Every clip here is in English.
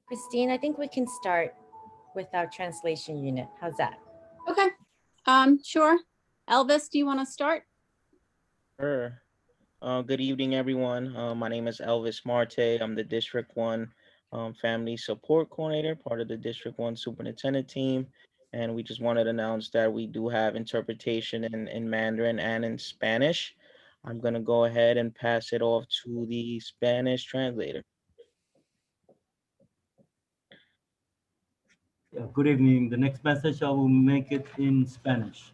Christine, I think we can start with our translation unit. How's that? Okay, sure. Elvis, do you want to start? Sure. Good evening, everyone. My name is Elvis Marte. I'm the District 1 Family Support Coordinator, part of the District 1 Superintendent team. And we just wanted to announce that we do have interpretation in Mandarin and in Spanish. I'm going to go ahead and pass it off to the Spanish translator. Good evening. The next message I will make it in Spanish.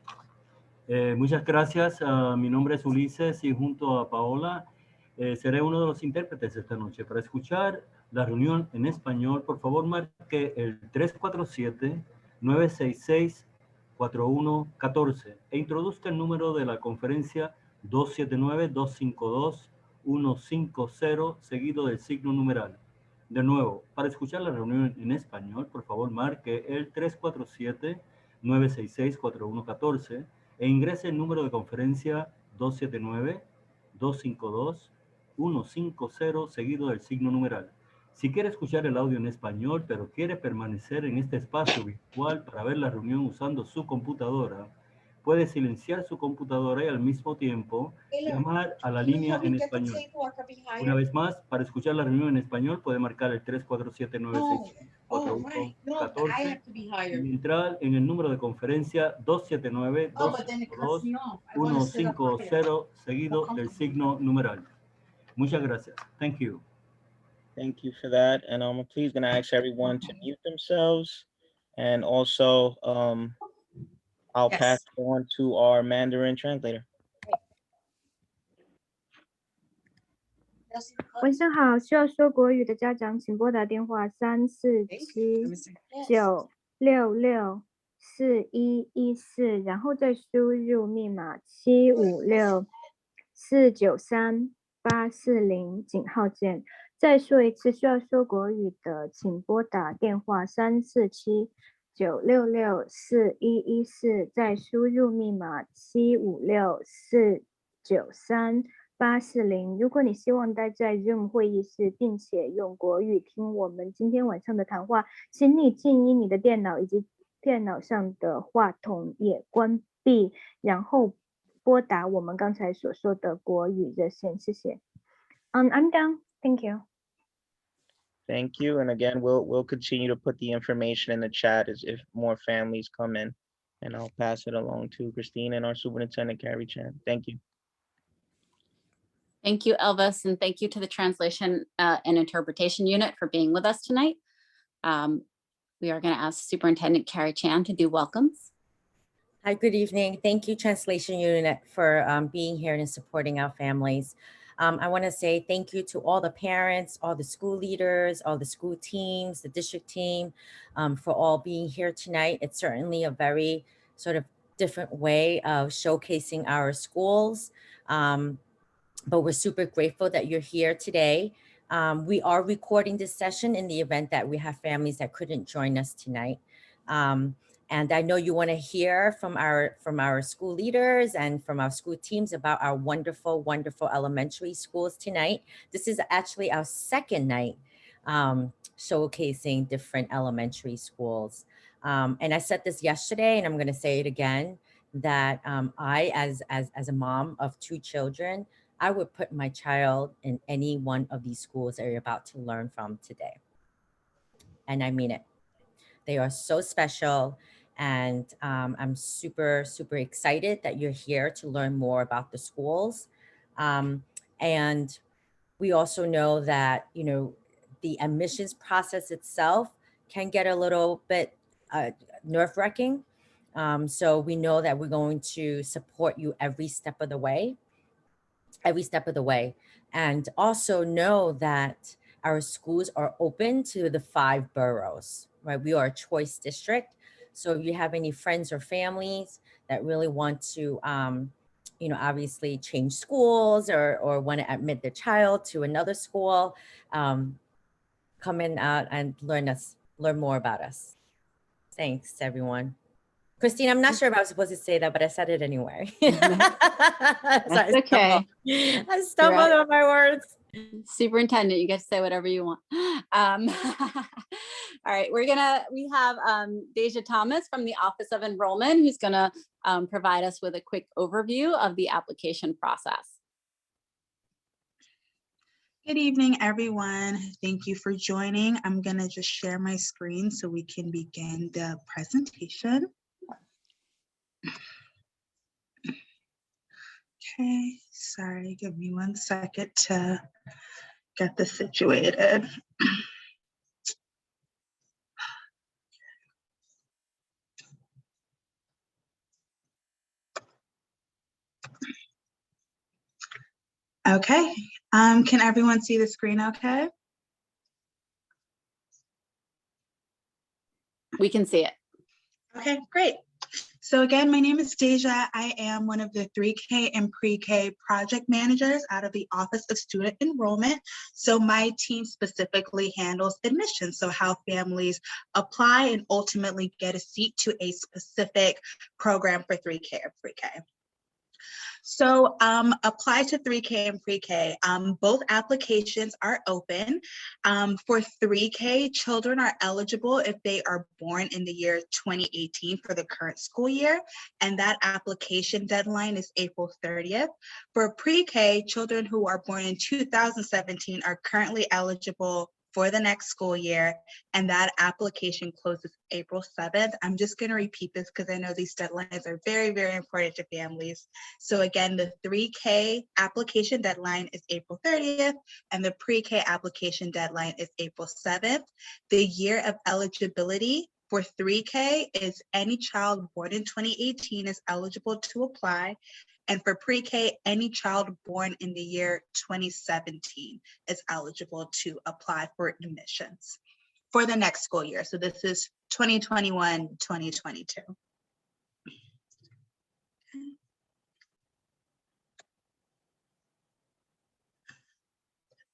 Muchas gracias. Mi nombre es Ulises y junto a Paola seré uno de los intérpretes esta noche. Para escuchar la reunión en español, por favor marque el 347-966-4114 e introduzca el número de la conferencia 279-252-150 seguido del signo numeral. De nuevo, para escuchar la reunión en español, por favor marque el 347-966-4114 e ingrese el número de conferencia 279-252-150 seguido del signo numeral. Si quiere escuchar el audio en español, pero quiere permanecer en este espacio virtual para ver la reunión usando su computadora, puede silenciar su computadora y al mismo tiempo llamar a la línea en español. Una vez más, para escuchar la reunión en español, puede marcar el 347-966-4114 y entrar en el número de conferencia 279-252-150 seguido del signo numeral. Muchas gracias. Thank you. Thank you for that. And I'm please going to ask everyone to mute themselves. And also, I'll pass it on to our Mandarin translator. 晚上好，需要说国语的家长，请拨打电话347-966-4114，然后再输入密码756-493-840井号键。再说一次，需要说国语的，请拨打电话347-966-4114，再输入密码756-493-840。如果你希望待在 Zoom 会议室，并且用国语听我们今天晚上的谈话，请你静音你的电脑以及电脑上的话筒也关闭，然后拨打我们刚才所说的国语热线。谢谢。I'm done. Thank you. Thank you. And again, we'll continue to put the information in the chat as if more families come in, and I'll pass it along to Christine and our Superintendent, Carrie Chan. Thank you. Thank you, Elvis, and thank you to the translation and interpretation unit for being with us tonight. We are going to ask Superintendent Carrie Chan to do welcomes. Hi, good evening. Thank you, Translation Unit, for being here and supporting our families. I want to say thank you to all the parents, all the school leaders, all the school teams, the district team, for all being here tonight. It's certainly a very sort of different way of showcasing our schools. But we're super grateful that you're here today. We are recording this session in the event that we have families that couldn't join us tonight. And I know you want to hear from our school leaders and from our school teams about our wonderful, wonderful elementary schools tonight. This is actually our second night showcasing different elementary schools. And I said this yesterday, and I'm going to say it again, that I, as a mom of 2 children, I would put my child in any one of these schools that you're about to learn from today. And I mean it. They are so special. And I'm super, super excited that you're here to learn more about the schools. And we also know that, you know, the admissions process itself can get a little bit nerve-wracking. So we know that we're going to support you every step of the way. And also know that our schools are open to the 5 boroughs, right? We are a choice district. So if you have any friends or families that really want to, you know, obviously change schools or want to admit their child to another school, come in and learn more about us. Thanks, everyone. Christine, I'm not sure if I was supposed to say that, but I said it anyway. That's okay. I stumbled on my words. Superintendent, you get to say whatever you want. All right, we have Deja Thomas from the Office of Enrollment, who's gonna provide us with a quick overview of the application process. Good evening, everyone. Thank you for joining. I'm gonna just share my screen so we can begin the presentation. Okay, sorry, give me 1 second to get this situated. Okay, can everyone see the screen okay? We can see it. Okay, great. So again, my name is Deja. I am one of the 3K and pre-K project managers out of the Office of Student Enrollment. So my team specifically handles admissions, so how families apply and ultimately get a seat to a specific program for 3K or pre-K. So apply to 3K and pre-K. Both applications are open. For 3K, children are eligible if they are born in the year 2018 for the current school year, and that application deadline is April 30th. For pre-K, children who are born in 2017 are currently eligible for the next school year, and that application closes April 7th. I'm just going to repeat this because I know these deadlines are very, very important to families. So again, the 3K application deadline is April 30th, and the pre-K application deadline is April 7th. The year of eligibility for 3K is any child born in 2018 is eligible to apply. And for pre-K, any child born in the year 2017 is eligible to apply for admissions for the next school year. So this is 2021-2022.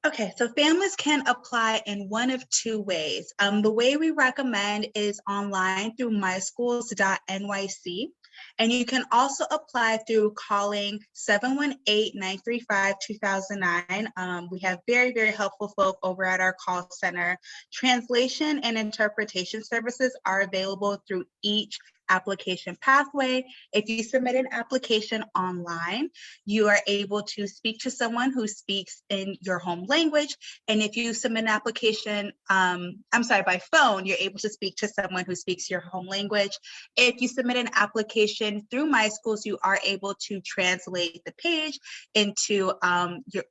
Okay, so families can apply in one of two ways. The way we recommend is online through myschools.nyc. And you can also apply through calling 718-935-2009. We have very, very helpful folk over at our call center. Translation and interpretation services are available through each application pathway. If you submit an application online, you are able to speak to someone who speaks in your home language. And if you submit an application, by phone, you're able to speak to someone who speaks your home language. If you submit an application through My Schools, you are able to translate the page into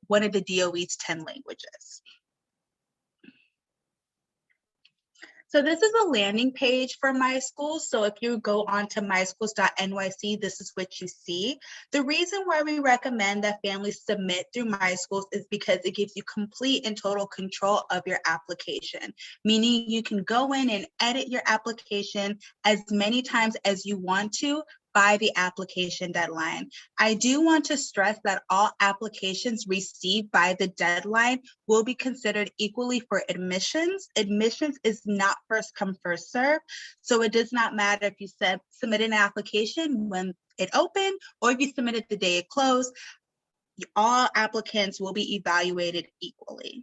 one of the DOE's 10 languages. So this is a landing page for My Schools. So if you go on to myschools.nyc, this is what you see. The reason why we recommend that families submit through My Schools is because it gives you complete and total control of your application, meaning you can go in and edit your application as many times as you want to by the application deadline. I do want to stress that all applications received by the deadline will be considered equally for admissions. Admissions is not first come, first serve. So it does not matter if you submit an application when it opened or if you submit it the day it closed. All applicants will be evaluated equally.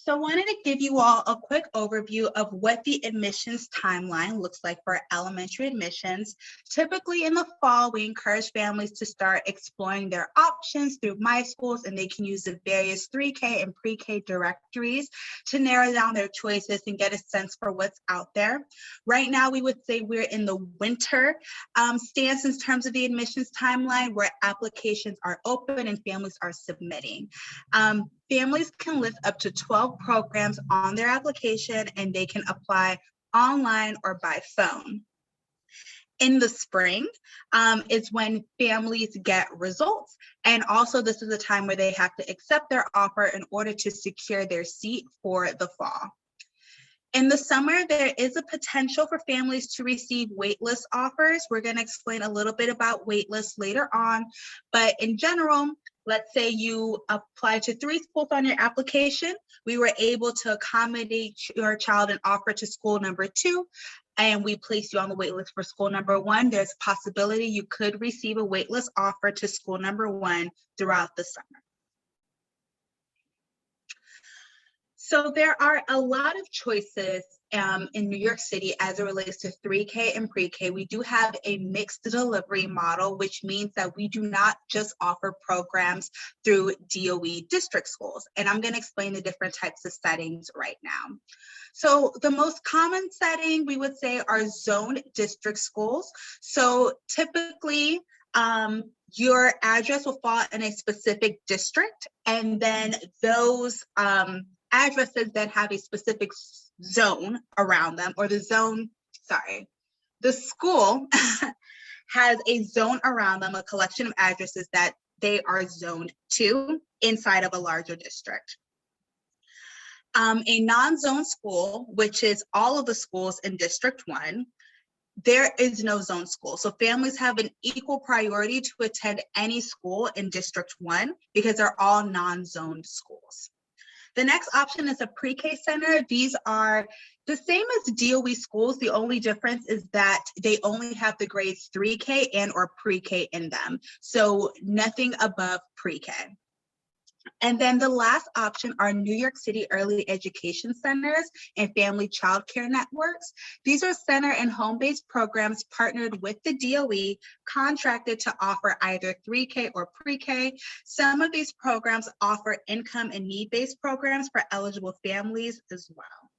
So I wanted to give you all a quick overview of what the admissions timeline looks like for elementary admissions. Typically in the fall, we encourage families to start exploring their options through My Schools, and they can use the various 3K and pre-K directories to narrow down their choices and get a sense for what's out there. Right now, we would say we're in the winter stance in terms of the admissions timeline, where applications are open and families are submitting. Families can list up to 12 programs on their application, and they can apply online or by phone. In the spring is when families get results. And also this is a time where they have to accept their offer in order to secure their seat for the fall. In the summer, there is a potential for families to receive waitlist offers. We're going to explain a little bit about waitlists later on, but in general, let's say you apply to 3 schools on your application. We were able to accommodate your child and offer to school number 2. and we place you on the wait list for school number 1, there's a possibility you could receive a wait list offer to school number 1 throughout the summer. So there are a lot of choices in New York City as it relates to 3K and pre-K. We do have a mixed delivery model, which means that we do not just offer programs through DOE district schools. And I'm going to explain the different types of settings right now. So the most common setting we would say are zoned district schools. So typically, your address will fall in a specific district, and then those addresses that have a specific zone around them, or the school has a zone around them, a collection of addresses that they are zoned to inside of a larger district. A non-zone school, which is all of the schools in District 1, there is no zone school. So families have an equal priority to attend any school in District 1 because they're all non-zoned schools. The next option is a pre-K center. These are the same as DOE schools. The only difference is that they only have the grades 3K and or pre-K in them. So nothing above pre-K. And then the last option are New York City early education centers and family child care networks. These are center and home-based programs partnered with the DOE, contracted to offer either 3K or pre-K. Some of these programs offer income and need-based programs for eligible families as well.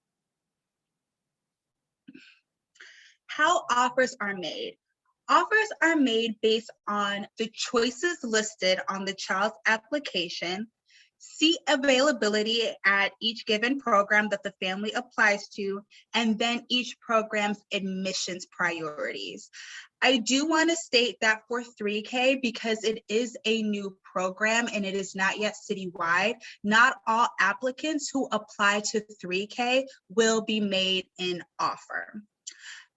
How offers are made. Offers are made based on the choices listed on the child's application, seat availability at each given program that the family applies to, and then each program's admissions priorities. I do want to state that for 3K, because it is a new program and it is not yet citywide, not all applicants who apply to 3K will be made an offer.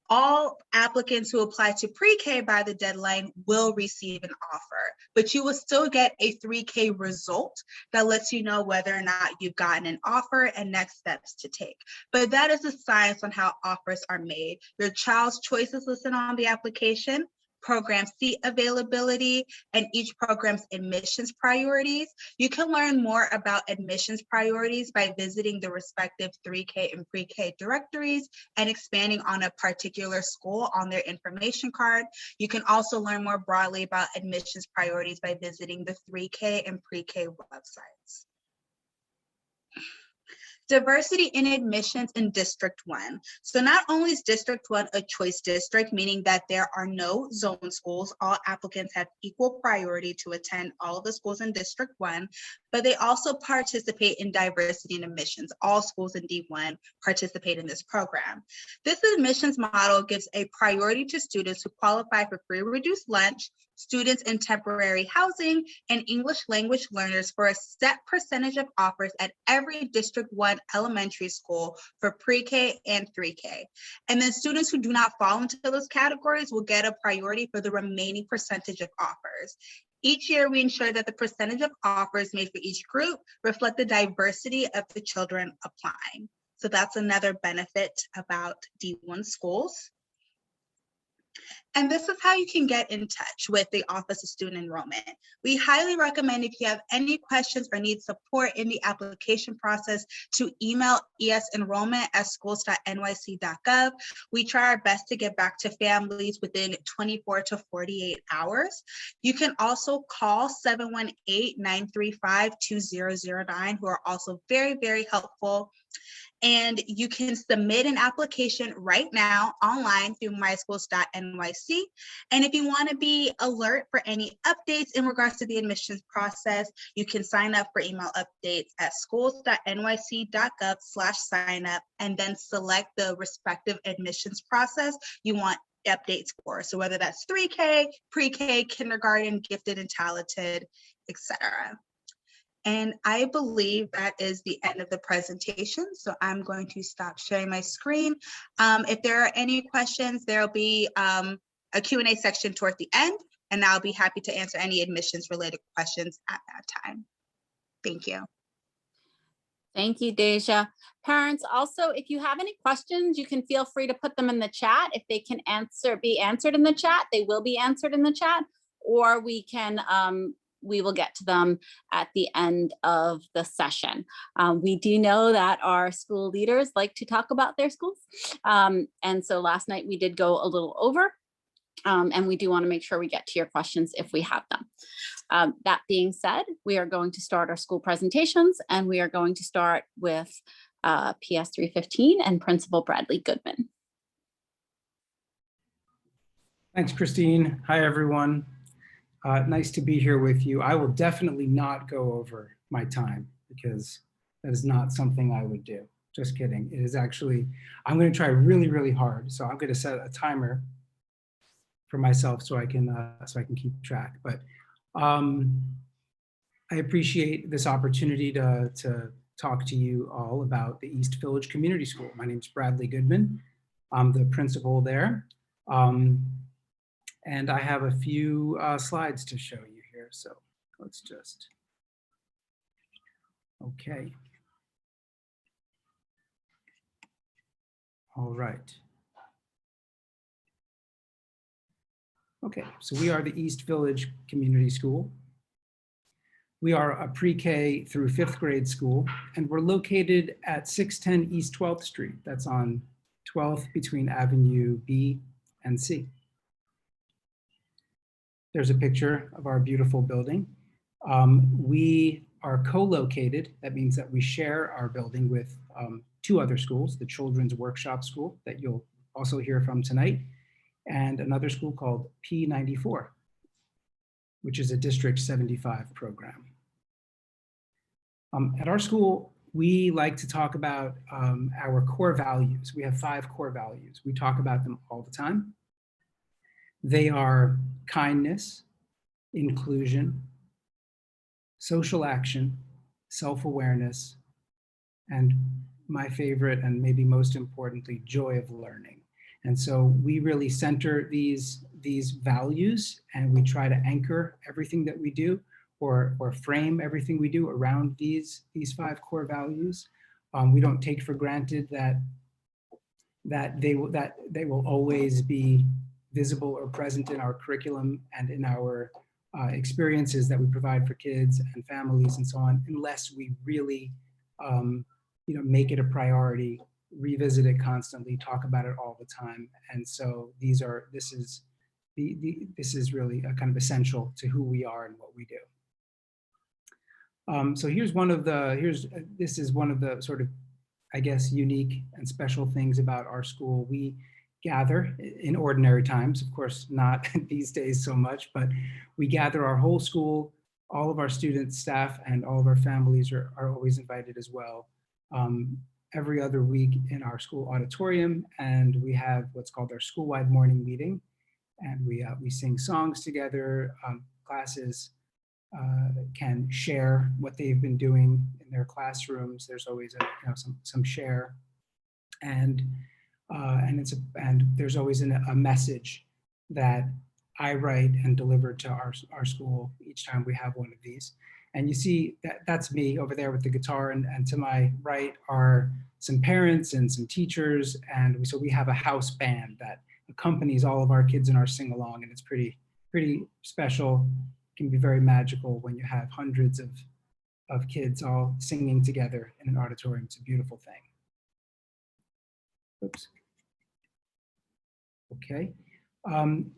All applicants who apply to pre-K by the deadline will receive an offer, but you will still get a 3K result that lets you know whether or not you've gotten an offer and next steps to take. But that is the science on how offers are made. Your child's choices listed on the application, program seat availability, and each program's admissions priorities. You can learn more about admissions priorities by visiting the respective 3K and pre-K directories and expanding on a particular school on their information card. You can also learn more broadly about admissions priorities by visiting the 3K and pre-K websites. Diversity in admissions in District 1. So not only is District 1 a choice district, meaning that there are no zone schools, all applicants have equal priority to attend all of the schools in District 1, but they also participate in diversity in admissions. All schools in D1 participate in this program. This admissions model gives a priority to students who qualify for free reduced lunch, students in temporary housing, and English language learners for a set percentage of offers at every District 1 elementary school for pre-K and 3K. And then students who do not fall into those categories will get a priority for the remaining percentage of offers. Each year, we ensure that the percentage of offers made for each group reflect the diversity of the children applying. So that's another benefit about D1 schools. And this is how you can get in touch with the Office of Student Enrollment. We highly recommend, if you have any questions or need support in the application process, to email esenrollment@schools.nyc.gov. We try our best to get back to families within 24 to 48 hours. You can also call 718-935-2009, who are also very, very helpful. And you can submit an application right now online through myschools.nyc. And if you want to be alert for any updates in regards to the admissions process, you can sign up for email updates at schools.nyc.gov/signup, and then select the respective admissions process you want updates for. So whether that's 3K, pre-K, kindergarten, gifted and talented, etc. And I believe that is the end of the presentation. So I'm going to stop sharing my screen. If there are any questions, there'll be a Q&A section toward the end, and I'll be happy to answer any admissions related questions at that time. Thank you. Thank you, Deja. Parents, also, if you have any questions, you can feel free to put them in the chat. If they can be answered in the chat, they will be answered in the chat, or we will get to them at the end of the session. We do know that our school leaders like to talk about their schools. And so last night we did go a little over. And we do want to make sure we get to your questions if we have them. That being said, we are going to start our school presentations, and we are going to start with PS 315 and Principal Bradley Goodman. Thanks, Christine. Hi, everyone. Nice to be here with you. I will definitely not go over my time because that is not something I would do. Just kidding. It is actually, I'm going to try really, really hard. So I'm going to set a timer for myself so I can keep track. But I appreciate this opportunity to talk to you all about the East Village Community School. My name is Bradley Goodman. I'm the principal there. And I have a few slides to show you here. So let's just, okay. All right. Okay, so we are the East Village Community School. We are a pre-K through 5th grade school, and we're located at 610 East 12th Street. That's on 12th between Avenue B and C. There's a picture of our beautiful building. We are co-located. That means that we share our building with 2 other schools, the Children's Workshop School that you'll also hear from tonight, and another school called P94, which is a District 75 program. At our school, we like to talk about our core values. We have 5 core values. We talk about them all the time. They are kindness, inclusion, social action, self-awareness, and my favorite, and maybe most importantly, joy of learning. And so we really center these values, and we try to anchor everything that we do, or frame everything we do around these 5 core values. We don't take for granted that they will always be visible or present in our curriculum and in our experiences that we provide for kids and families and so on, unless we really make it a priority, revisit it constantly, talk about it all the time. And so this is really a kind of essential to who we are and what we do. So this is one of the sort of, I guess, unique and special things about our school. We gather in ordinary times, of course, not these days so much, but we gather our whole school, all of our students, staff, and all of our families are always invited as well. Every other week in our school auditorium, and we have what's called our school-wide morning meeting, and we sing songs together. Classes can share what they've been doing in their classrooms. There's always some share, and there's always a message that I write and deliver to our school each time we have one of these. And you see that's me over there with the guitar, and to my right are some parents and some teachers, and so we have a house band that accompanies all of our kids in our sing-along, and it's pretty special. It can be very magical when you have hundreds of kids all singing together in an auditorium. It's a beautiful thing. Oops. Okay.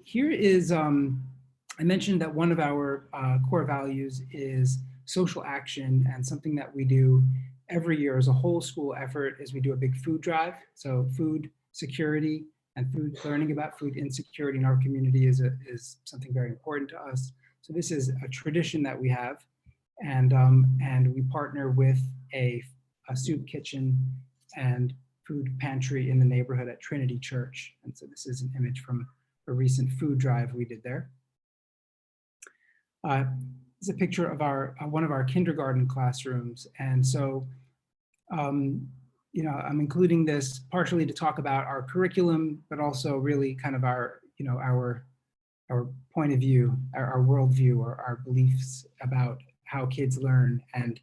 Here is, I mentioned that one of our core values is social action, and something that we do every year as a whole school effort is we do a big food drive. So food security and learning about food insecurity in our community is something very important to us. So this is a tradition that we have, and we partner with a soup kitchen and food pantry in the neighborhood at Trinity Church. And so this is an image from a recent food drive we did there. This is a picture of one of our kindergarten classrooms. And so, I'm including this partially to talk about our curriculum, but also really kind of our point of view, our worldview, or our beliefs about how kids learn, and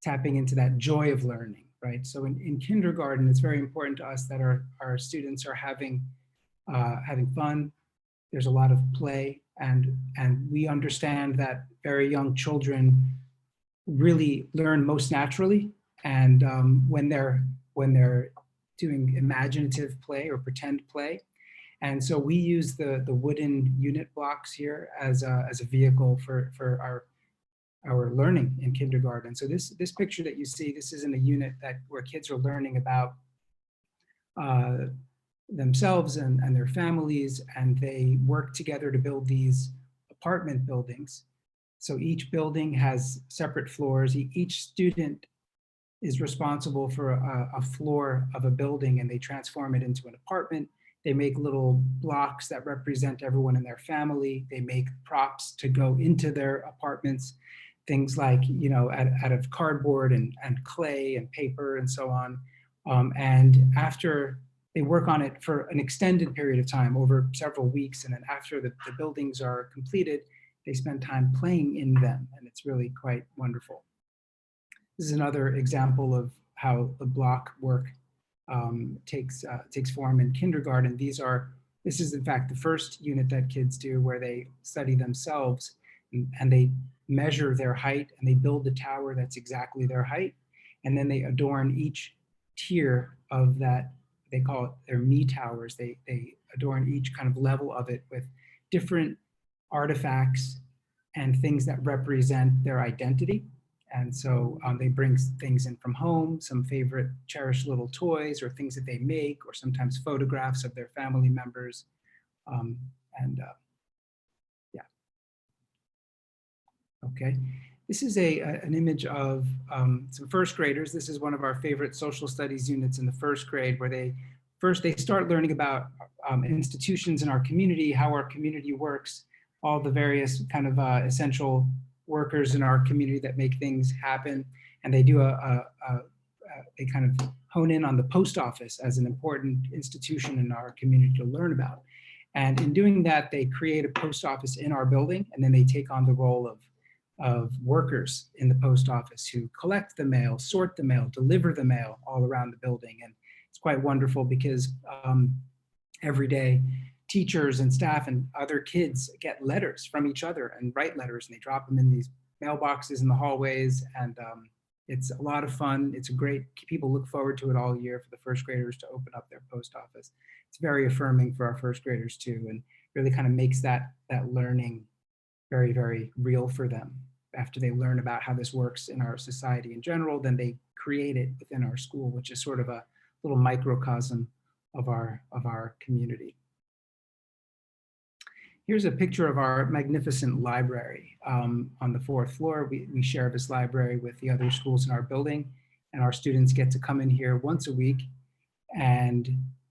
tapping into that joy of learning. right? So in kindergarten, it's very important to us that our students are having fun. There's a lot of play, and we understand that very young children really learn most naturally, and when they're doing imaginative play or pretend play. And so we use the wooden unit blocks here as a vehicle for our learning in kindergarten. So this picture that you see, this is in a unit where kids are learning about themselves and their families, and they work together to build these apartment buildings. So each building has separate floors. Each student is responsible for a floor of a building, and they transform it into an apartment. They make little blocks that represent everyone in their family. They make props to go into their apartments, things like, out of cardboard and clay and paper and so on. And after they work on it for an extended period of time, over several weeks, and then after the buildings are completed, they spend time playing in them, and it's really quite wonderful. This is another example of how the block work takes form in kindergarten. This is in fact the first unit that kids do, where they study themselves and they measure their height, and they build the tower that's exactly their height. And then they adorn each tier of that. They call it their me towers. They adorn each kind of level of it with different artifacts and things that represent their identity. And so they bring things in from home, some favorite cherished little toys or things that they make, or sometimes photographs of their family members. Yeah. Okay. This is an image of some first graders. This is one of our favorite social studies units in the first grade, where they start learning about institutions in our community, how our community works, all the various kind of essential workers in our community that make things happen. And they do they kind of hone in on the post office as an important institution in our community to learn about. And in doing that, they create a post office in our building, and then they take on the role of workers in the post office who collect the mail, sort the mail, deliver the mail all around the building. And it's quite wonderful because every day teachers and staff and other kids get letters from each other and write letters, and they drop them in these mailboxes in the hallways. And it's a lot of fun. It's a great, people look forward to it all year for the first graders to open up their post office. It's very affirming for our first graders too, and really kind of makes that learning very, very real for them. After they learn about how this works in our society in general, then they create it within our school, which is sort of a little microcosm of our community. Here's a picture of our magnificent library on the 4th floor. We share this library with the other schools in our building, and our students get to come in here once a week and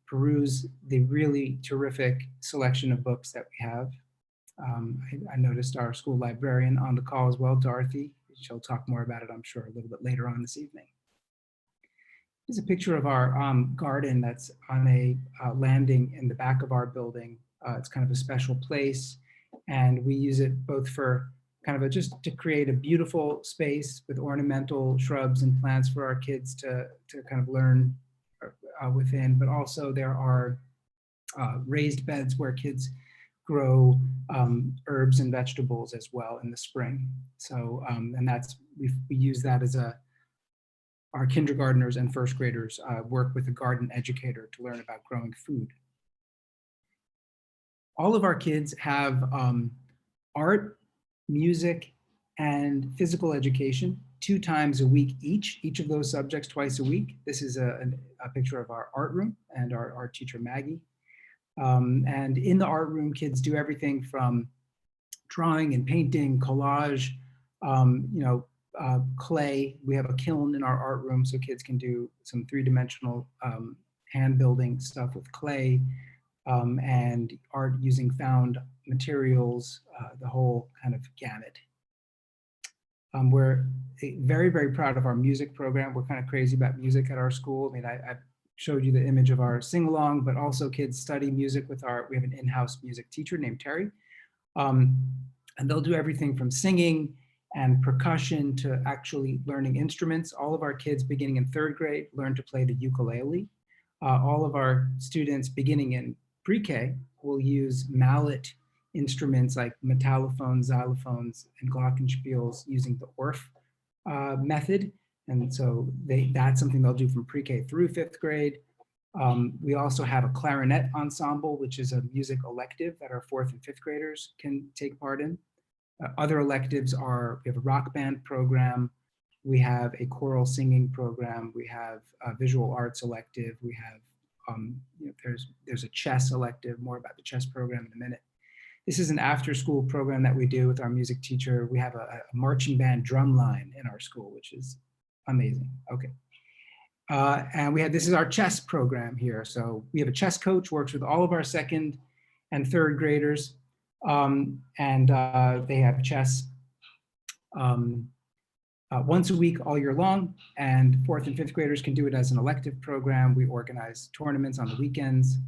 peruse the really terrific selection of books that we have. I noticed our school librarian on the call as well, Dorothy. She'll talk more about it, I'm sure, a little bit later on this evening. Here's a picture of our garden that's on a landing in the back of our building. It's kind of a special place, and we use it both for kind of just to create a beautiful space with ornamental shrubs and plants for our kids to kind of learn within, but also there are raised beds where kids grow herbs and vegetables as well in the spring. So, and we use that as our kindergartners and first graders work with a garden educator to learn about growing food. All of our kids have art, music, and physical education 2 times a week each of those subjects twice a week. This is a picture of our art room and our teacher, Maggie. And in the art room, kids do everything from drawing and painting, collage, clay. We have a kiln in our art room, so kids can do some 3-dimensional hand building stuff with clay, and art using found materials, the whole kind of gamut. We're very, very proud of our music program. We're kind of crazy about music at our school. I mean, I showed you the image of our sing-along, but also kids study music with we have an in-house music teacher named Terry. And they'll do everything from singing and percussion to actually learning instruments. All of our kids beginning in 3rd grade learn to play the ukulele. All of our students beginning in pre-K will use mallet instruments like metallophones, xylophones, and glockenspiels using the Orff method. And so that's something they'll do from pre-K through 5th grade. We also have a clarinet ensemble, which is a music elective that our 4th and 5th graders can take part in. Other electives are, we have a rock band program, we have a choral singing program, we have a visual arts elective, we have, there's a chess elective, more about the chess program in a minute. This is an after-school program that we do with our music teacher. We have a marching band drum line in our school, which is amazing. Okay. And this is our chess program here. So we have a chess coach, works with all of our 2nd and 3rd graders. They have chess once a week all year long, and 4th and 5th graders can do it as an elective program. We organize tournaments on the weekends.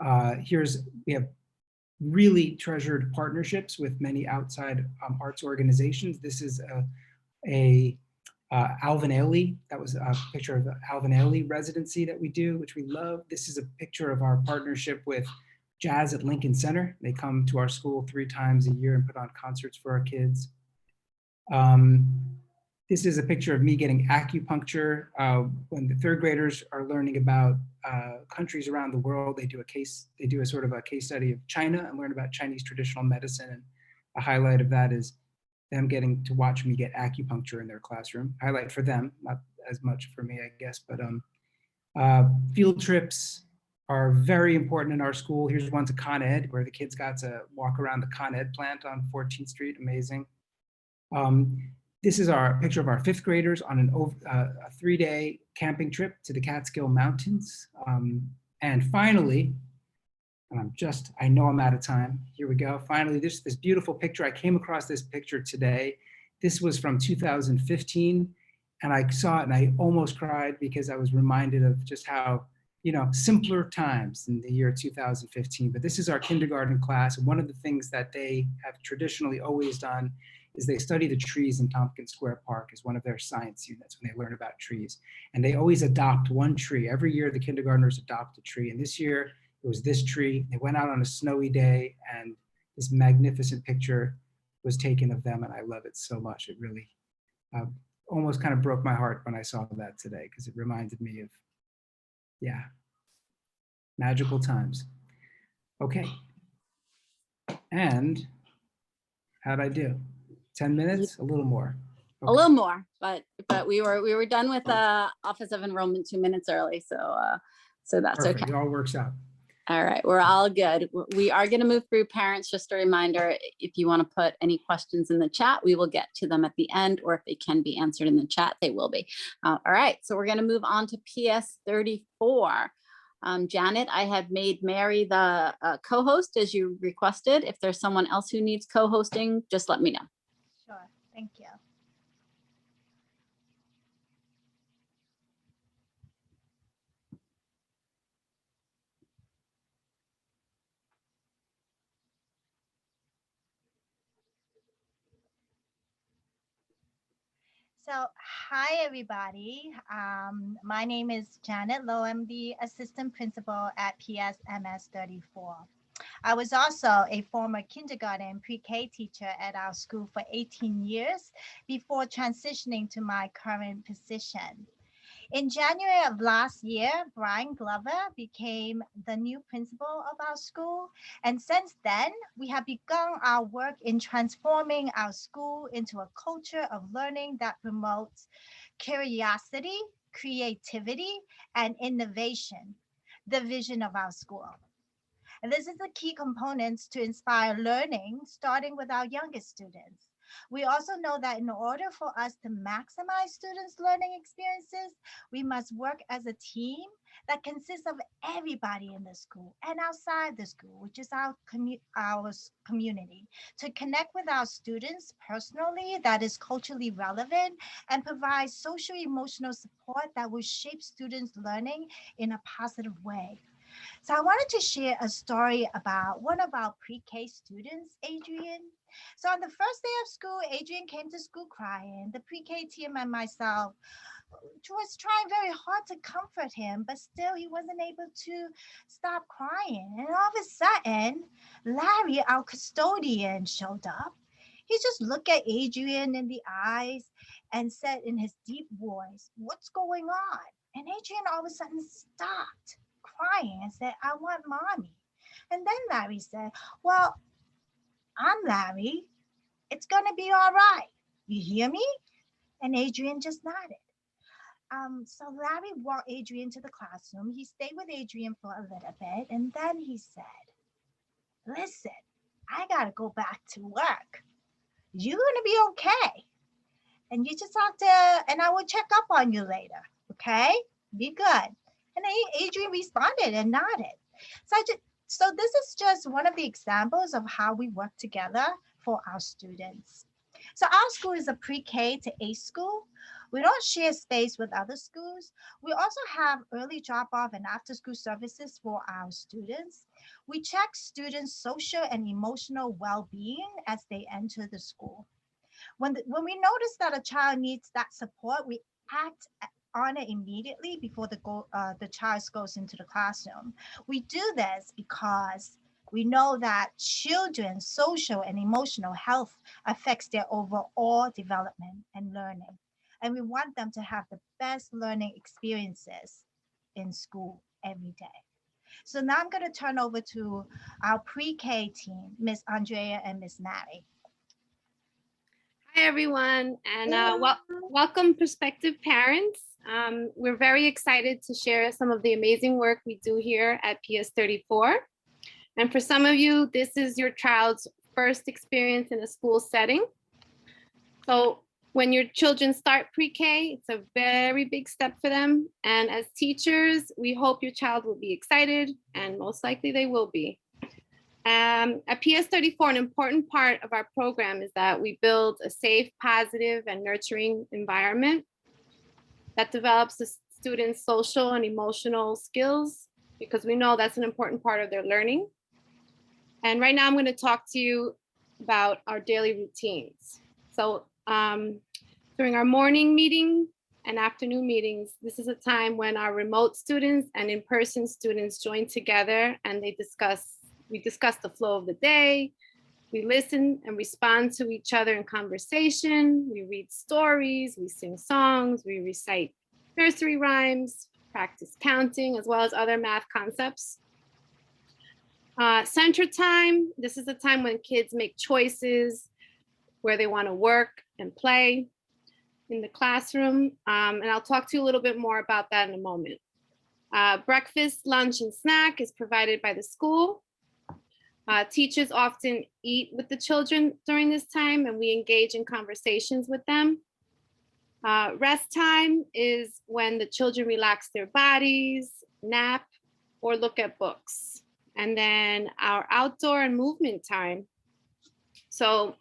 We have really treasured partnerships with many outside arts organizations. This is Alvin Ailey. That was a picture of the Alvin Ailey residency that we do, which we love. This is a picture of our partnership with Jazz at Lincoln Center. They come to our school 3 times a year and put on concerts for our kids. This is a picture of me getting acupuncture. When the 3rd graders are learning about countries around the world, they do a sort of a case study of China and learn about Chinese traditional medicine. And a highlight of that is them getting to watch me get acupuncture in their classroom. Highlight for them, not as much for me, I guess, but field trips are very important in our school. Here's one to Con Ed, where the kids got to walk around the Con Ed plant on 14th Street, amazing. This is our picture of our 5th graders on a 3-day camping trip to the Catskill Mountains. And finally, and I know I'm out of time. Here we go. Finally, this beautiful picture. I came across this picture today. This was from 2015, and I saw it and I almost cried because I was reminded of just how, simpler times in the year 2015. But this is our kindergarten class. And one of the things that they have traditionally always done is they study the trees in Tompkins Square Park as one of their science units when they learn about trees. And they always adopt one tree. Every year, the kindergartners adopt a tree. And this year, it was this tree. They went out on a snowy day, and this magnificent picture was taken of them, and I love it so much. It really almost kind of broke my heart when I saw that today, because it reminded me of, magical times. Okay. And how'd I do? 10 minutes? A little more. Okay. A little more, but we were done with the Office of Enrollment 2 minutes early, so that's Perfect. okay. It all works out. All right, we're all good. We are going to move through parents. Just a reminder, if you want to put any questions in the chat, we will get to them at the end, or if they can be answered in the chat, they will be. All right, so we're going to move on to PS 34. Janet, I have made Mary the co-host as you requested. If there's someone else who needs co-hosting, just let me know. Sure, thank you. So, hi everybody. My name is Janet Lowe. I'm the assistant principal at PSMS 34. I was also a former kindergarten pre-K teacher at our school for 18 years before transitioning to my current position. In January of last year, Brian Glover became the new principal of our school. And since then, we have begun our work in transforming our school into a culture of learning that promotes curiosity, creativity, and innovation, the vision of our school. And this is the key components to inspire learning, starting with our youngest students. We also know that in order for us to maximize students' learning experiences, we must work as a team that consists of everybody in the school and outside the school, which is our community, to connect with our students personally that is culturally relevant and provide social emotional support that will shape students' learning in a positive way. So I wanted to share a story about one of our pre-K students, Adrian. So on the first day of school, Adrian came to school crying. The pre-K team and myself was trying very hard to comfort him, but still he wasn't able to stop crying. And all of a sudden, Larry, our custodian, showed up. He just looked at Adrian in the eyes and said in his deep voice, "What's going on?" And Adrian all of a sudden stopped crying and said, "I want mommy." And then Larry said, "Well, I'm Larry. It's going to be all right. You hear me?" And Adrian just nodded. So Larry walked Adrian to the classroom. He stayed with Adrian for a little bit, and then he said, "Listen, I gotta go back to work. You're gonna be okay. And you just have to, and I will check up on you later, okay? Be good." And Adrian responded and nodded. So this is just one of the examples of how we work together for our students. So our school is a pre-K to 8 school. We don't share space with other schools. We also have early drop-off and after-school services for our students. We check students' social and emotional well-being as they enter the school. When we notice that a child needs that support, we act on it immediately before the child goes into the classroom. We do this because we know that children's social and emotional health affects their overall development and learning. And we want them to have the best learning experiences in school every day. So now I'm going to turn over to our pre-K team, Miss Andrea and Miss Maddie. Hi, everyone, and welcome prospective parents. We're very excited to share some of the amazing work we do here at PS 34. And for some of you, this is your child's first experience in a school setting. So when your children start pre-K, it's a very big step for them. And as teachers, we hope your child will be excited, and most likely they will be. At PS 34, an important part of our program is that we build a safe, positive, and nurturing environment that develops the students' social and emotional skills, because we know that's an important part of their learning. And right now I'm going to talk to you about our daily routines. So during our morning meeting and afternoon meetings, this is a time when our remote students and in-person students join together and we discuss the flow of the day. We listen and respond to each other in conversation. We read stories, we sing songs, we recite nursery rhymes, practice counting, as well as other math concepts. Center time, this is the time when kids make choices where they want to work and play in the classroom. And I'll talk to you a little bit more about that in a moment. Breakfast, lunch, and snack is provided by the school. Teachers often eat with the children during this time, and we engage in conversations with them. Rest time is when the children relax their bodies, nap, or look at books. And then our outdoor and movement time. So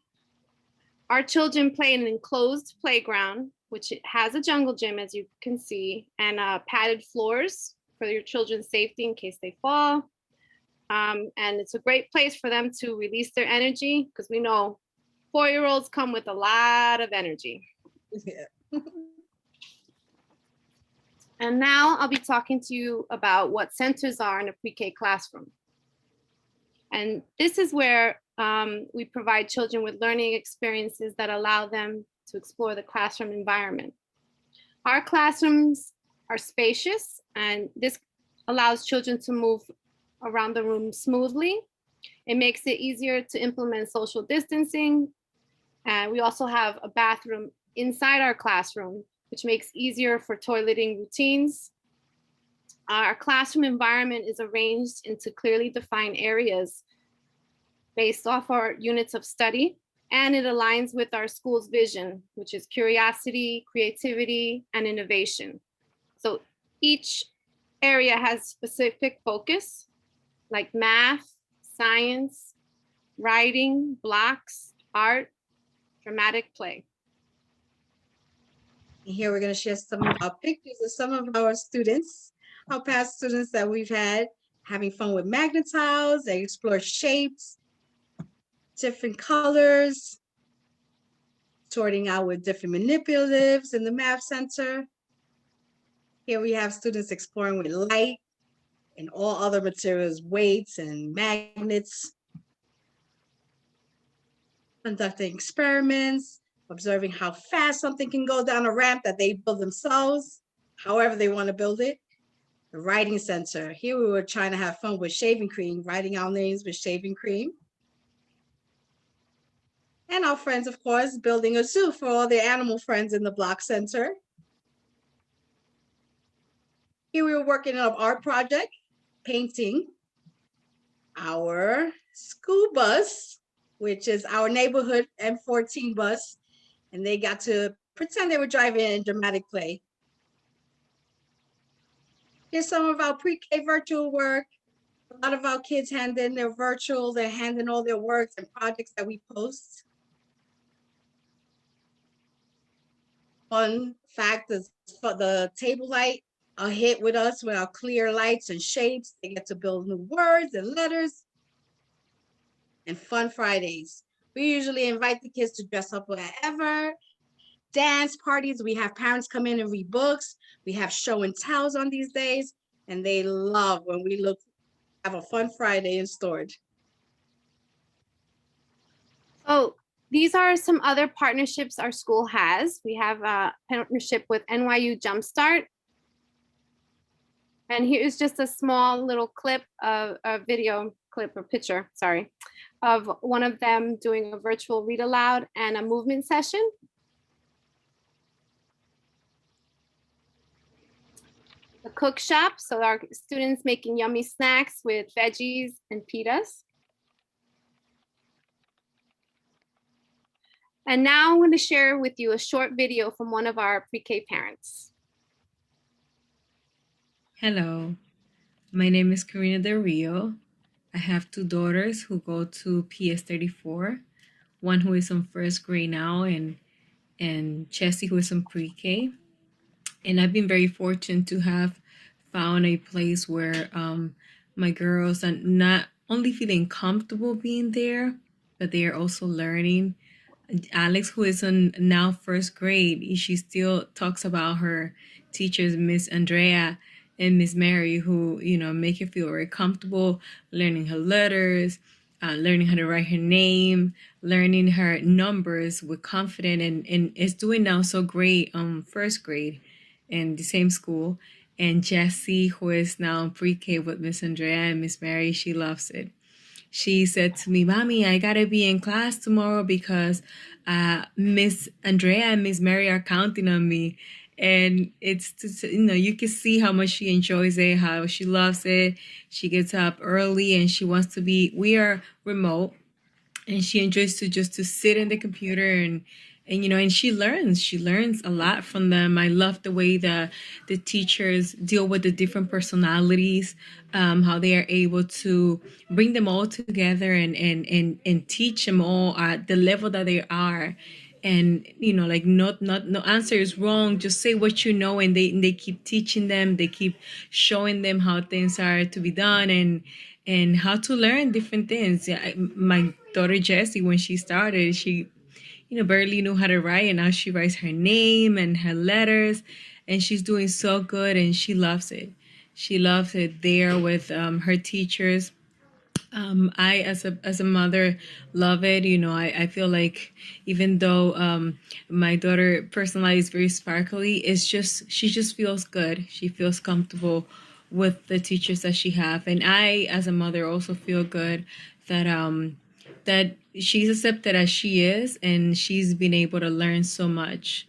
our children play in an enclosed playground, which has a jungle gym, as you can see, and padded floors for your children's safety in case they fall. And it's a great place for them to release their energy, because we know 4-year-olds come with a lot of energy. Yeah. And now I'll be talking to you about what centers are in a pre-K classroom. And this is where we provide children with learning experiences that allow them to explore the classroom environment. Our classrooms are spacious, and this allows children to move around the room smoothly. It makes it easier to implement social distancing. And we also have a bathroom inside our classroom, which makes easier for toileting routines. Our classroom environment is arranged into clearly defined areas based off our units of study, and it aligns with our school's vision, which is curiosity, creativity, and innovation. So each area has specific focus, like math, science, writing, blocks, art, dramatic play. Here we're going to share some pictures of some of our students, our past students that we've had having fun with magnet tiles. They explore shapes. different colors, sorting out with different manipulatives in the Math Center. Here we have students exploring with light and all other materials, weights and magnets, conducting experiments, observing how fast something can go down a ramp that they build themselves, however they want to build it. The writing center. Here we were trying to have fun with shaving cream, writing our names with shaving cream. And our friends, of course, building a zoo for all their animal friends in the block center. Here we were working on an art project, painting our school bus, which is our neighborhood M14 bus. And they got to pretend they were driving in dramatic play. Here's some of our pre-K virtual work. A lot of our kids hand in their virtual, they're handing all their works and projects that we post. Fun fact is for the table light, a hit with us with our clear lights and shapes. They get to build new words and letters. And fun Fridays. We usually invite the kids to dress up wherever. Dance parties, we have parents come in and read books. We have show and tells on these days. And they love when we have a fun Friday in storage. So these are some other partnerships our school has. We have a partnership with NYU Jumpstart. And here's just a small little clip of a video clip or picture, sorry, of one of them doing a virtual read aloud and a movement session. The cook shop, so our students making yummy snacks with veggies and pitas. And now I'm going to share with you a short video from one of our pre-K parents. Hello, my name is Karina Del Rio. I have two daughters who go to PS 34, one who is in first grade now and Chessie who is in pre-K. And I've been very fortunate to have found a place where my girls are not only feeling comfortable being there, but they are also learning. Alex, who is in now first grade, she still talks about her teachers, Miss Andrea and Miss Mary, who, you know, make her feel very comfortable learning her letters, learning how to write her name, learning her numbers with confidence, and is doing now so great first grade in the same school. And Jessie, who is now in pre-K with Miss Andrea and Miss Mary, she loves it. She said to me, Mommy, I gotta be in class tomorrow because Miss Andrea and Miss Mary are counting on me. And it's just, you know, you can see how much she enjoys it, how she loves it. She gets up early and she wants to be, we are remote, and she enjoys to just to sit in the computer and you know, and she learns a lot from them. I love the way the teachers deal with the different personalities, how they are able to bring them all together and teach them all at the level that they are. And you know, like no answer is wrong, just say what you know, and they keep teaching them, they keep showing them how things are to be done and how to learn different things. Yeah, my daughter Jessie, when she started, she, you know, barely knew how to write, and now she writes her name and her letters, and she's doing so good, and she loves it. She loves it there with her teachers. I, as a mother, love it. You know, I feel like even though my daughter personality is very sparkly, it's just she just feels good. She feels comfortable with the teachers that she have, and I, as a mother, also feel good that that she's accepted as she is, and she's been able to learn so much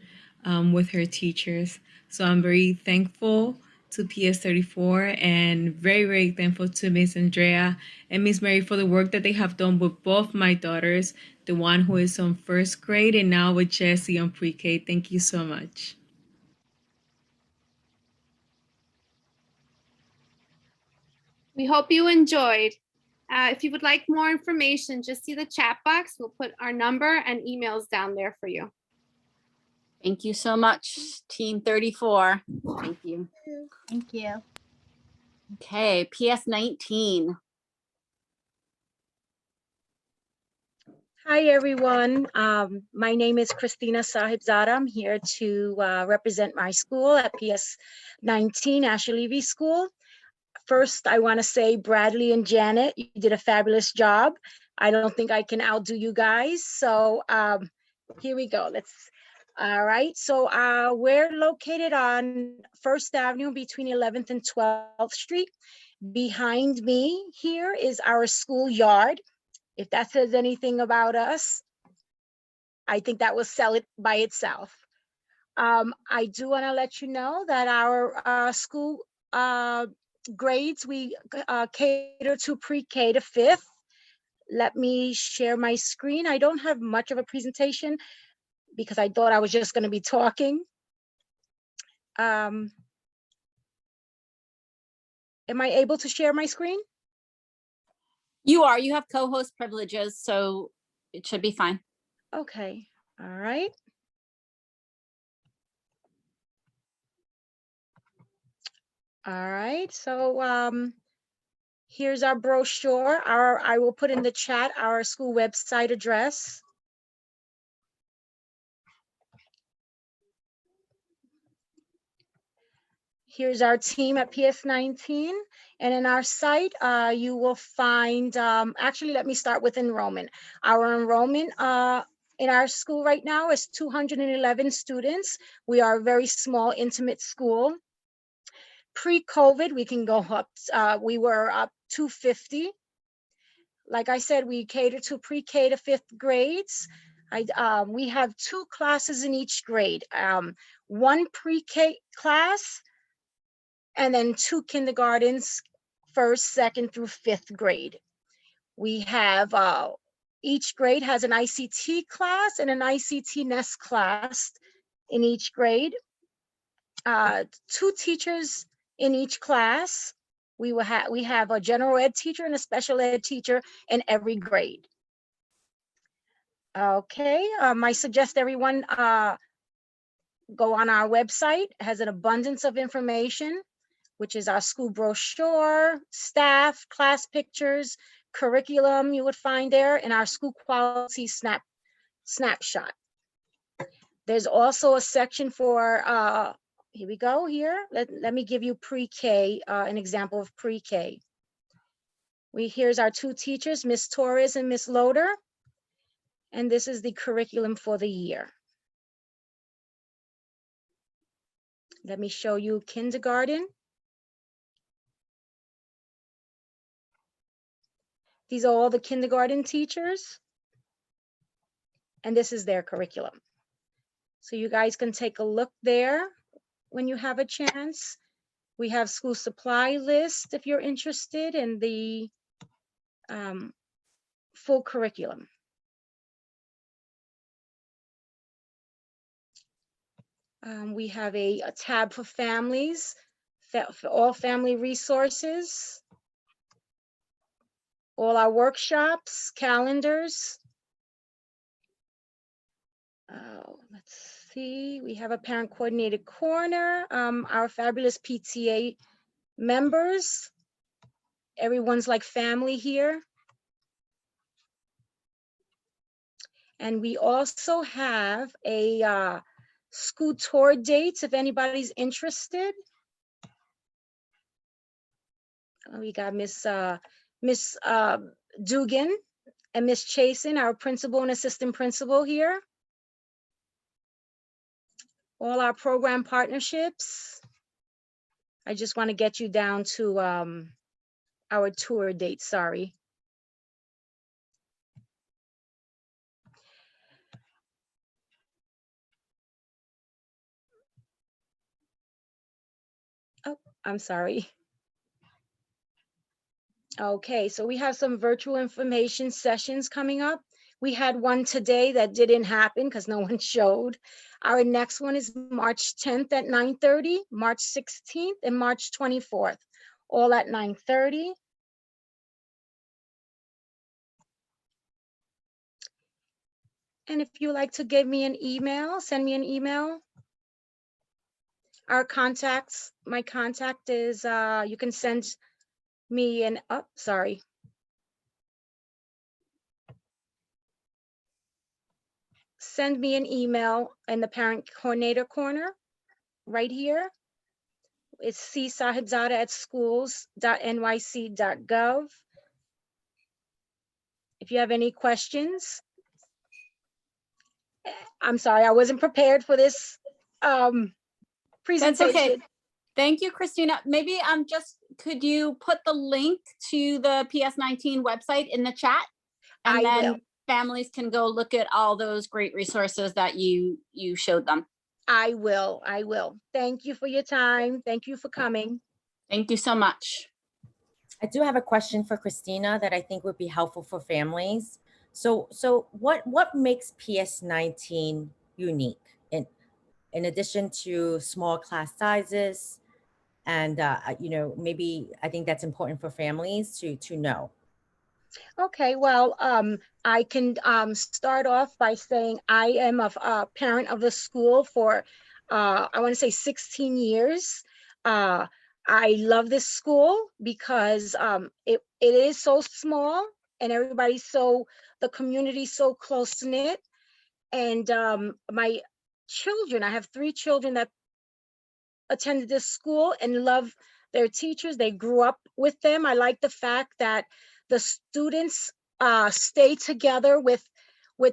with her teachers. So I'm very thankful to PS 34 and very, very thankful to Miss Andrea and Miss Mary for the work that they have done with both my daughters, the one who is on first grade and now with Jessie on pre-K. Thank you so much. We hope you enjoyed. If you would like more information, just see the chat box. We'll put our number and emails down there for you. Thank you so much, Team 34. Thank you. Thank you. Okay, PS 19. Hi, everyone. My name is Christina Sahibzada. I'm here to represent my school at PS 19 Ashley Levy School. First, I want to say Bradley and Janet, you did a fabulous job. I don't think I can outdo you guys. So here we go. All right. So we're located on First Avenue between 11th and 12th Street. Behind me here is our schoolyard. If that says anything about us, I think that will sell it by itself. I do want to let you know that our school grades, we cater to pre-K to 5th. Let me share my screen. I don't have much of a presentation because I thought I was just going to be talking. Am I able to share my screen? You are. You have co-host privileges, so it should be fine. Okay. All right. All right. So here's our brochure. I will put in the chat our school website address. Here's our team at PS 19. And in our site, you will find, actually, let me start with enrollment. Our enrollment in our school right now is 211 students. We are a very small, intimate school. Pre-COVID, we can go up, we were up 250. Like I said, we cater to pre-K to 5th grades. We have 2 classes in each grade. One pre-K class, and then 2 kindergartens, 1st, 2nd through 5th grade. We have, each grade has an ICT class and an ICT NEST class in each grade. 2 teachers in each class. We have a general ed teacher and a special ed teacher in every grade. Okay, I suggest everyone go on our website. It has an abundance of information, which is our school brochure, staff, class pictures, curriculum you would find there, and our school quality snapshot. There's also a section for, here we go here. Let me give you pre-K, an example of pre-K. Here's our 2 teachers, Miss Torres and Miss Loader. And this is the curriculum for the year. Let me show you kindergarten. These are all the kindergarten teachers. And this is their curriculum. So you guys can take a look there when you have a chance. We have school supply list if you're interested in the full curriculum. We have a tab for families, for all family resources, all our workshops, calendars. Let's see, we have a parent coordinated corner, our fabulous PTA members. Everyone's like family here. And we also have a school tour dates if anybody's interested. We got Miss Dugan and Miss Chasen, our principal and assistant principal here. All our program partnerships. I just want to get you down to our tour date, sorry. Oh, I'm sorry. Okay, so we have some virtual information sessions coming up. We had one today that didn't happen because no one showed. Our next one is March 10th at 9:30, March 16th, and March 24th, all at 9:30. And if you like to give me an email, send me an email. Our contacts, my contact is, you can send me an, oh, sorry. send me an email in the parent coordinator corner right here. It's csahibzada@schools.nyc.gov. If you have any questions, I'm sorry, I wasn't prepared for this That's okay. presentation. Thank you, Christina. Maybe could you put the link to the PS19 website in the chat? And I then will. families can go look at all those great resources that you showed them. I will. Thank you for your time. Thank you for coming. Thank you so much. I do have a question for Christina that I think would be helpful for families. So what makes PS19 unique in addition to small class sizes? And maybe I think that's important for families to know. Okay, well, I can start off by saying I am a parent of the school for, I want to say 16 years. I love this school because it is so small and the community's so close knit. And my children, I have 3 children that attended this school and love their teachers. They grew up with them. I like the fact that the students stay together with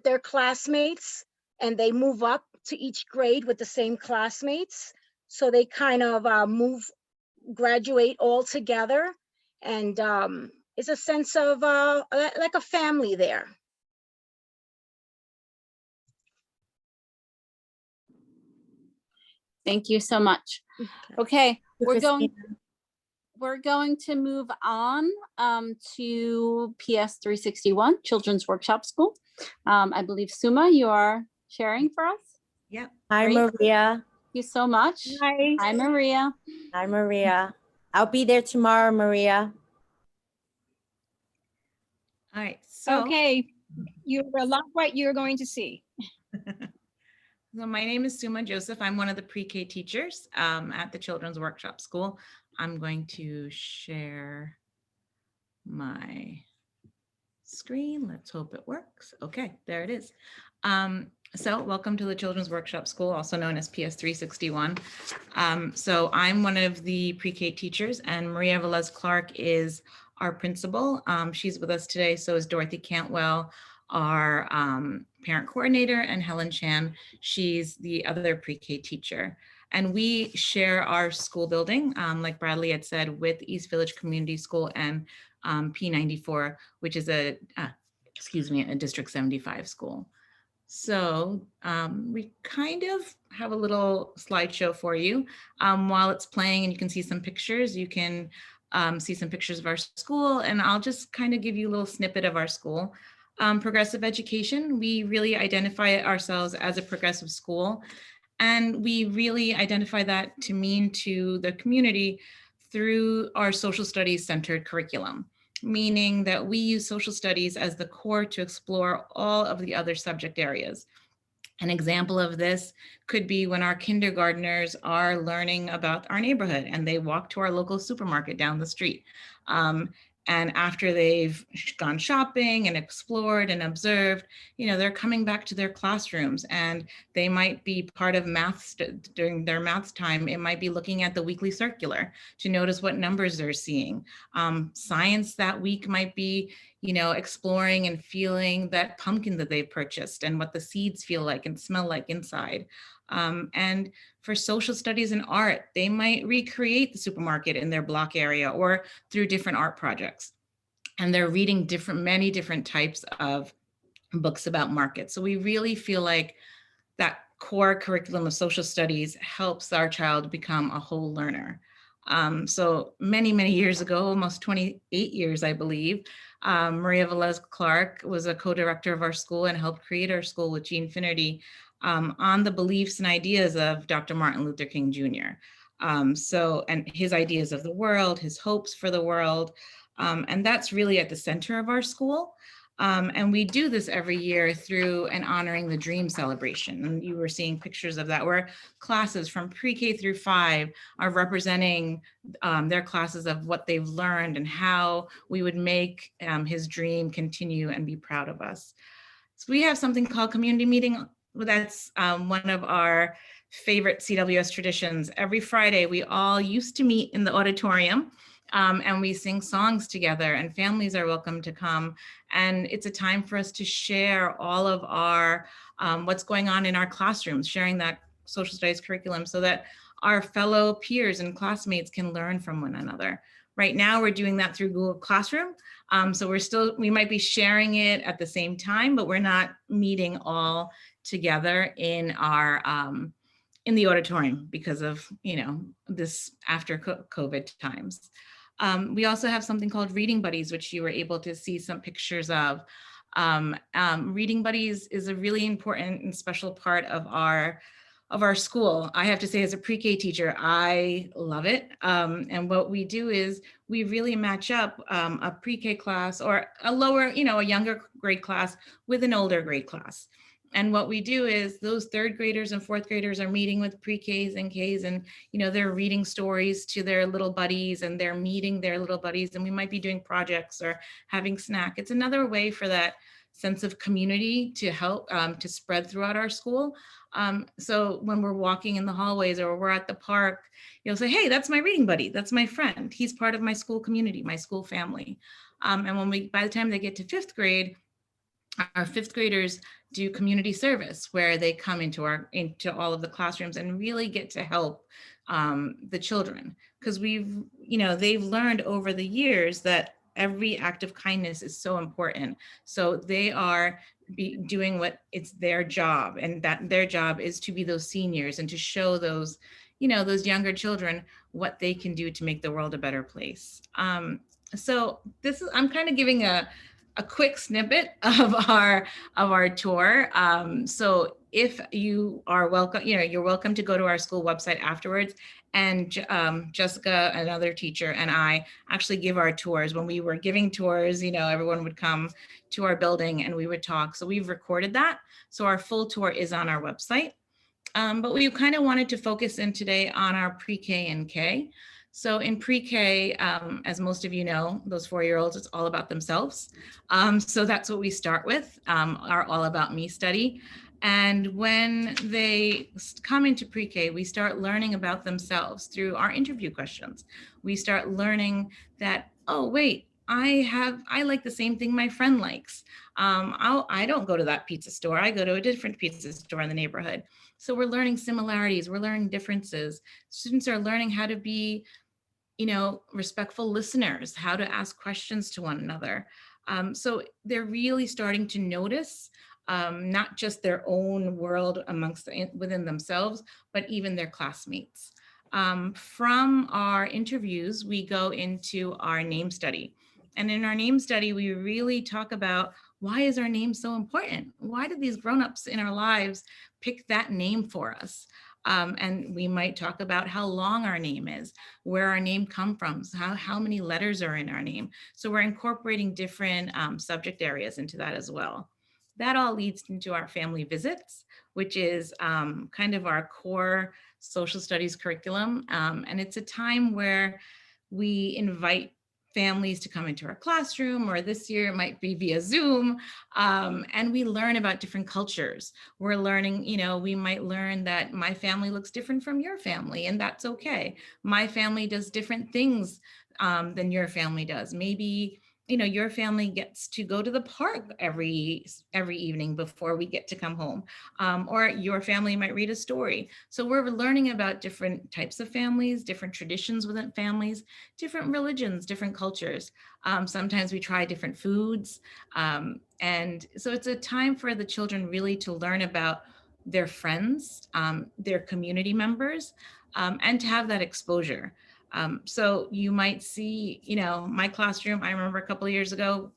their classmates, and they move up to each grade with the same classmates. So they kind of graduate all together. And it's a sense of like a family there. Thank you so much. Okay, we're going to move on to PS 361, Children's Workshop School. I believe Suma, you are sharing for us. Yeah. Hi, Great. Maria. Thank you so much. Hi. Hi, Maria. Hi, Maria. I'll be there tomorrow, Maria. All right. So, okay, you're a lot what you're going to see. So my name is Suma Joseph. I'm one of the pre-K teachers at the Children's Workshop School. I'm going to share my screen. Let's hope it works. Okay, there it is. So welcome to the Children's Workshop School, also known as PS 361. So I'm one of the pre-K teachers, and Maria Velez Clark is our principal. She's with us today, so is Dorothy Cantwell, our parent coordinator, and Helen Chan. She's the other pre-K teacher. And we share our school building, like Bradley had said, with East Village Community School and P94, which is a District 75 school. So we kind of have a little slideshow for you. While it's playing and you can see some pictures, you can see some pictures of our school, and I'll just kind of give you a little snippet of our school. Progressive education, we really identify ourselves as a progressive school, and we really identify that to mean to the community through our social studies centered curriculum, meaning that we use social studies as the core to explore all of the other subject areas. An example of this could be when our kindergartners are learning about our neighborhood and they walk to our local supermarket down the street. And after they've gone shopping and explored and observed, they're coming back to their classrooms, and they might be part of math during their math time. It might be looking at the weekly circular to notice what numbers they're seeing. Science that week might be, exploring and feeling that pumpkin that they've purchased and what the seeds feel like and smell like inside. And for social studies and art, they might recreate the supermarket in their block area or through different art projects. And they're reading many different types of books about markets. So we really feel like that core curriculum of social studies helps our child become a whole learner. So many years ago, almost 28 years, I believe, Maria Velez Clark was a co-director of our school and helped create our school with Gene Finnerty on the beliefs and ideas of Dr. Martin Luther King Jr. And his ideas of the world, his hopes for the world, and that's really at the center of our school. And we do this every year through an Honoring the Dream celebration. And you were seeing pictures of that, where classes from pre-K through 5 are representing their classes of what they've learned and how we would make his dream continue and be proud of us. So we have something called community meeting that's one of our favorite CWS traditions. Every Friday, we all used to meet in the auditorium and we sing songs together, and families are welcome to come. And it's a time for us to share all of our, what's going on in our classrooms, sharing that social studies curriculum so that our fellow peers and classmates can learn from one another. Right now, we're doing that through Google Classroom. So we might be sharing it at the same time, but we're not meeting all together in our, in the auditorium because of, this after COVID times. We also have something called Reading Buddies, which you were able to see some pictures of. Reading Buddies is a really important and special part of our school. I have to say, as a pre-K teacher, I love it. And what we do is we really match up a pre-K class or a lower, a younger grade class with an older grade class. And what we do is those third graders and fourth graders are meeting with pre-Ks and Ks, and they're reading stories to their little buddies and they're meeting their little buddies, and we might be doing projects or having snack. It's another way for that sense of community to help to spread throughout our school. So when we're walking in the hallways or we're at the park, you'll say, hey, that's my reading buddy. That's my friend. He's part of my school community, my school family. And by the time they get to fifth grade, our fifth graders do community service where they come into all of the classrooms and really get to help the children. Because they've learned over the years that every act of kindness is so important. So they are doing what it's their job, and that their job is to be those seniors and to show those, those younger children what they can do to make the world a better place. So I'm kind of giving a quick snippet of our tour. So if you are welcome, you're welcome to go to our school website afterwards. And Jessica, another teacher, and I actually give our tours. When we were giving tours, everyone would come to our building and we would talk. So we've recorded that. So our full tour is on our website. But we kind of wanted to focus in today on our pre-K and K. So in pre-K, as most of you know, those 4-year-olds, it's all about themselves. So that's what we start with, our All About Me study. And when they come into pre-K, we start learning about themselves through our interview questions. We start learning that, oh, wait, I like the same thing my friend likes. I don't go to that pizza store. I go to a different pizza store in the neighborhood. So we're learning similarities, we're learning differences. Students are learning how to be, respectful listeners, how to ask questions to one another. So they're really starting to notice not just their own world within themselves, but even their classmates. From our interviews, we go into our name study. And in our name study, we really talk about, why is our name so important? Why did these grownups in our lives pick that name for us? And we might talk about how long our name is, where our name comes from, how many letters are in our name. So we're incorporating different subject areas into that as well. That all leads into our family visits, which is kind of our core social studies curriculum. And it's a time where we invite families to come into our classroom, or this year it might be via Zoom, and we learn about different cultures. We're learning, we might learn that my family looks different from your family, and that's okay. My family does different things than your family does. Maybe your family gets to go to the park every evening before we get to come home, or your family might read a story. So we're learning about different types of families, different traditions within families, different religions, different cultures. Sometimes we try different foods. And so it's a time for the children really to learn about their friends, their community members, and to have that exposure. So you might see, my classroom, I remember a couple of years ago,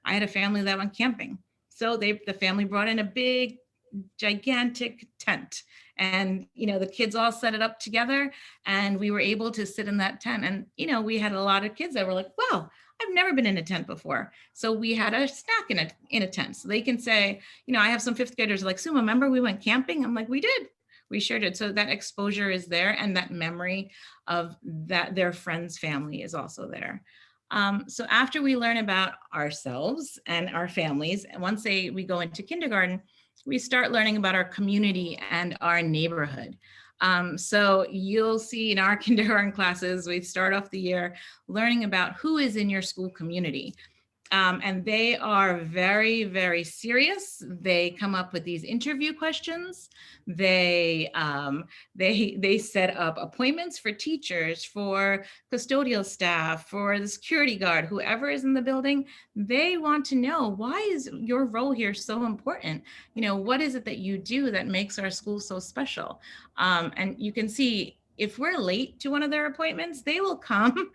I had a family that went camping. So the family brought in a big, gigantic tent, and, the kids all set it up together, and we were able to sit in that tent. And, we had a lot of kids that were like, wow, I've never been in a tent before. So we had a snack in a tent. So they can say, I have some fifth graders like, Suma, remember we went camping? I'm like, we did. We sure did. So that exposure is there, and that memory of that their friend's family is also there. So after we learn about ourselves and our families, and once we go into kindergarten, we start learning about our community and our neighborhood. So you'll see in our kindergarten classes, we start off the year learning about who is in your school community. And they are very, very serious. They come up with these interview questions. They set up appointments for teachers, for custodial staff, for the security guard, whoever is in the building. They want to know, why is your role here so important? You know, what is it that you do that makes our school so special? And you can see, if we're late to one of their appointments, they will come.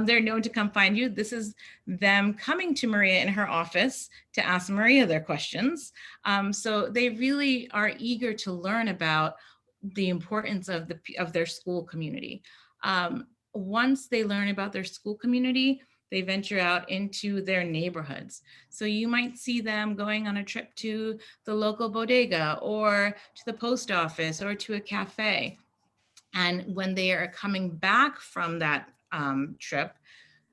They're known to come find you. This is them coming to Maria in her office to ask Maria their questions. So they really are eager to learn about the importance of their school community. Once they learn about their school community, they venture out into their neighborhoods. So you might see them going on a trip to the local bodega, or to the post office, or to a cafe. And when they are coming back from that trip,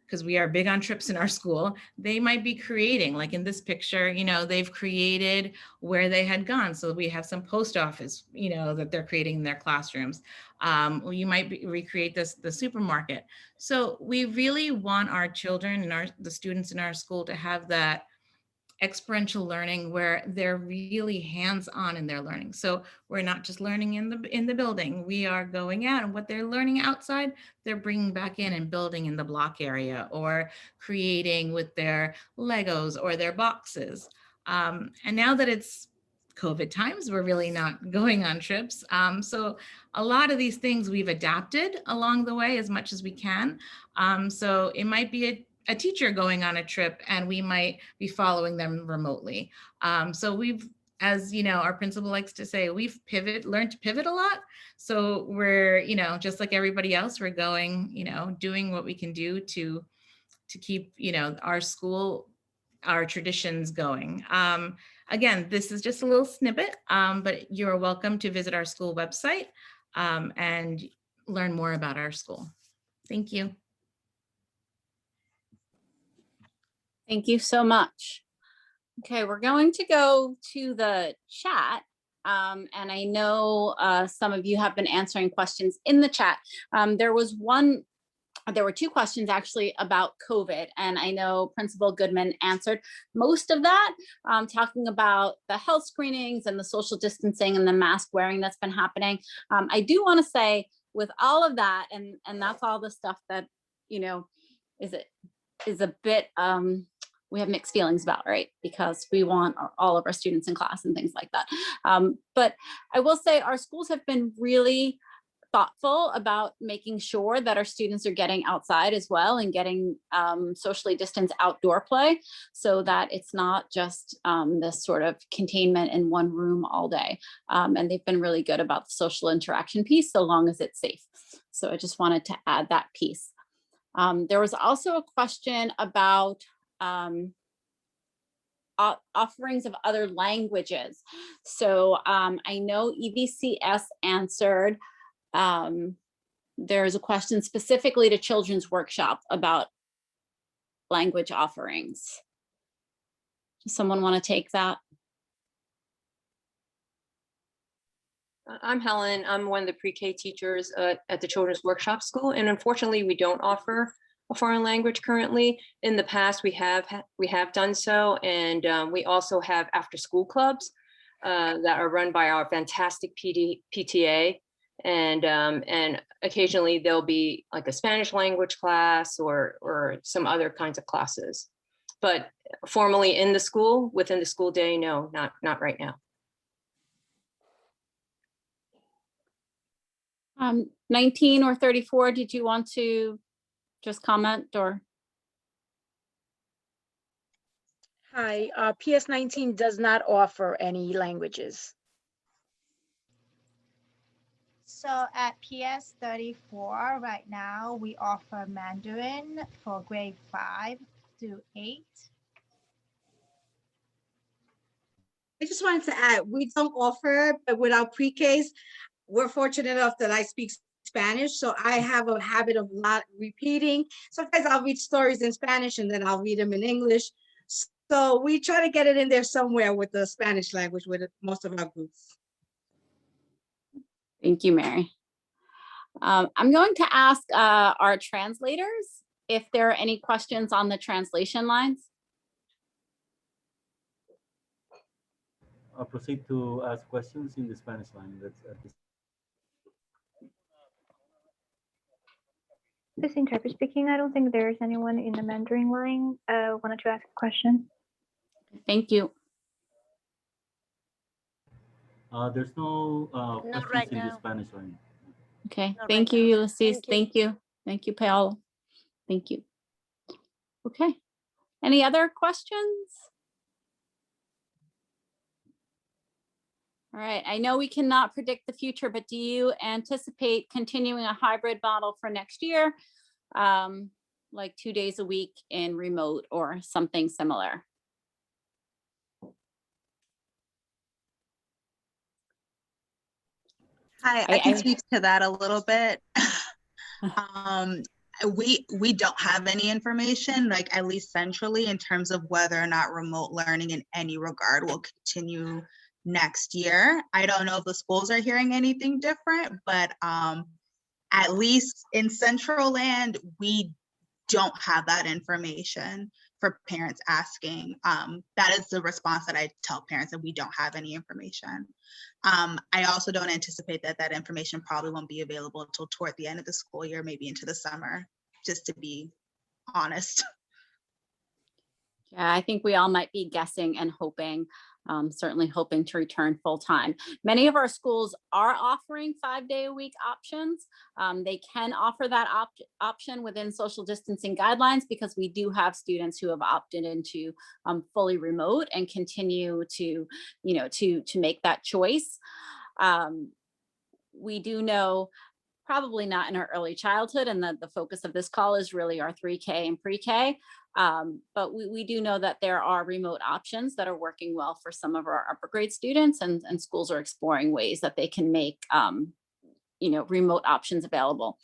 because we are big on trips in our school, they might be creating, like in this picture, you know, they've created where they had gone. So we have some post office, you know, that they're creating in their classrooms. You might recreate the supermarket. So we really want our children and the students in our school to have that experiential learning where they're really hands-on in their learning. So we're not just learning in the building, we are going out, and what they're learning outside, they're bringing back in and building in the block area, or creating with their Legos or their boxes. And now that it's COVID times, we're really not going on trips. So a lot of these things we've adapted along the way as much as we can. So it might be a teacher going on a trip, and we might be following them remotely. So we've, as you know, our principal likes to say, we've learned to pivot a lot. So we're, you know, just like everybody else, we're going, you know, doing what we can do to keep, you know, our school, our traditions going. Again, this is just a little snippet, but you're welcome to visit our school website and learn more about our school. Thank you. Thank you so much. Okay, we're going to go to the chat. And I know some of you have been answering questions in the chat. There were two questions actually about COVID, and I know Principal Goodman answered most of that, talking about the health screenings and the social distancing and the mask wearing that's been happening. I do want to say, with all of that, and that's all the stuff that, you know, is a bit, we have mixed feelings about, right? Because we want all of our students in class and things like that. But I will say our schools have been really thoughtful about making sure that our students are getting outside as well, and getting socially distanced outdoor play, so that it's not just this sort of containment in one room all day. And they've been really good about the social interaction piece, so long as it's safe. So I just wanted to add that piece. There was also a question about offerings of other languages. So I know EVCS answered. There's a question specifically to Children's Workshop about language offerings. Does someone want to take that? I'm Helen. I'm one of the pre-K teachers at the Children's Workshop School, and unfortunately, we don't offer a foreign language currently. In the past, we have done so, and we also have after-school clubs that are run by our fantastic PTA, and occasionally there'll be like a Spanish language class or some other kinds of classes. But formally in the school, within the school day, no, not right now. 19 or 34, did you want to just comment or? Hi, PS19 does not offer any languages. So at PS 34 right now, we offer Mandarin for grade 5 through 8. I just wanted to add, we don't offer, but with our pre-Ks, we're fortunate enough that I speak Spanish, so I have a habit of not repeating. Sometimes I'll read stories in Spanish and then I'll read them in English. So we try to get it in there somewhere with the Spanish language with most of our groups. Thank you, Mary. I'm going to ask our translators if there are any questions on the translation lines. I'll proceed to ask questions in the Spanish line. This interpreter speaking. I don't think there's anyone in the Mandarin line wanted to ask a question. Thank you. There's no Not questions right in the now. Spanish line. Okay, Not thank right you, now. Ulysses. Thank you. Thank you, Paola. Thank you. Okay, any other questions? All right, I know we cannot predict the future, but do you anticipate continuing a hybrid model for next year? Like 2 days a week in remote or something similar? Hi, I can speak to that a little bit. We don't have any information, like at least centrally, in terms of whether or not remote learning in any regard will continue next year. I don't know if the schools are hearing anything different, but at least in Central Land, we don't have that information for parents asking. That is the response that I tell parents, that we don't have any information. I also don't anticipate that that information probably won't be available until toward the end of the school year, maybe into the summer, just to be honest. Yeah, I think we all might be guessing and hoping, certainly hoping to return full time. Many of our schools are offering 5-day-a-week options. They can offer that option within social distancing guidelines, because we do have students who have opted into fully remote and continue to, to make that choice. We do know, probably not in our early childhood, and the focus of this call is really our 3K and pre-K. But we do know that there are remote options that are working well for some of our upper grade students, and schools are exploring ways that they can make remote options available,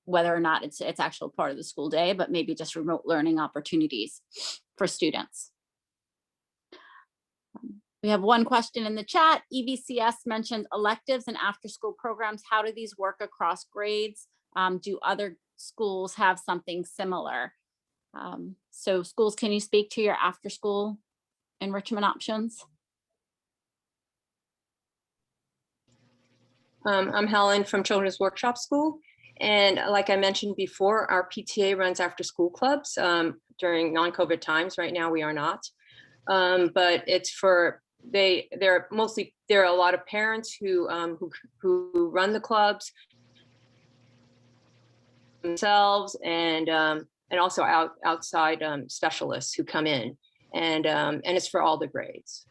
whether or not it's actual part of the school day, but maybe just remote learning opportunities for students. We have one question in the chat. EVCS mentioned electives and after-school programs. How do these work across grades? Do other schools have something similar? So schools, can you speak to your after-school enrichment options? I'm Helen from Children's Workshop School. And like I mentioned before, our PTA runs after-school clubs during non-COVID times. Right now, we are not. But it's for, there are a lot of parents who run the clubs themselves, and also outside specialists who come in, and it's for all the grades.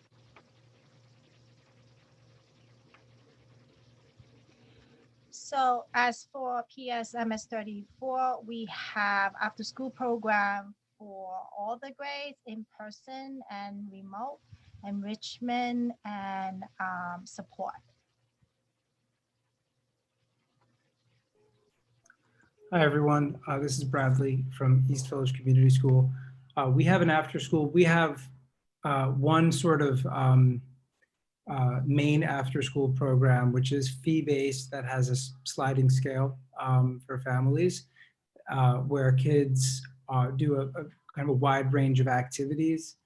So as for PSMS 34, we have after school program for all the grades, in person and remote, enrichment and support. Hi, everyone. This is Bradley from East Village Community School. We have an after school. We have one sort of main after school program, which is fee-based, that has a sliding scale for families, where kids do a kind of a wide range of activities,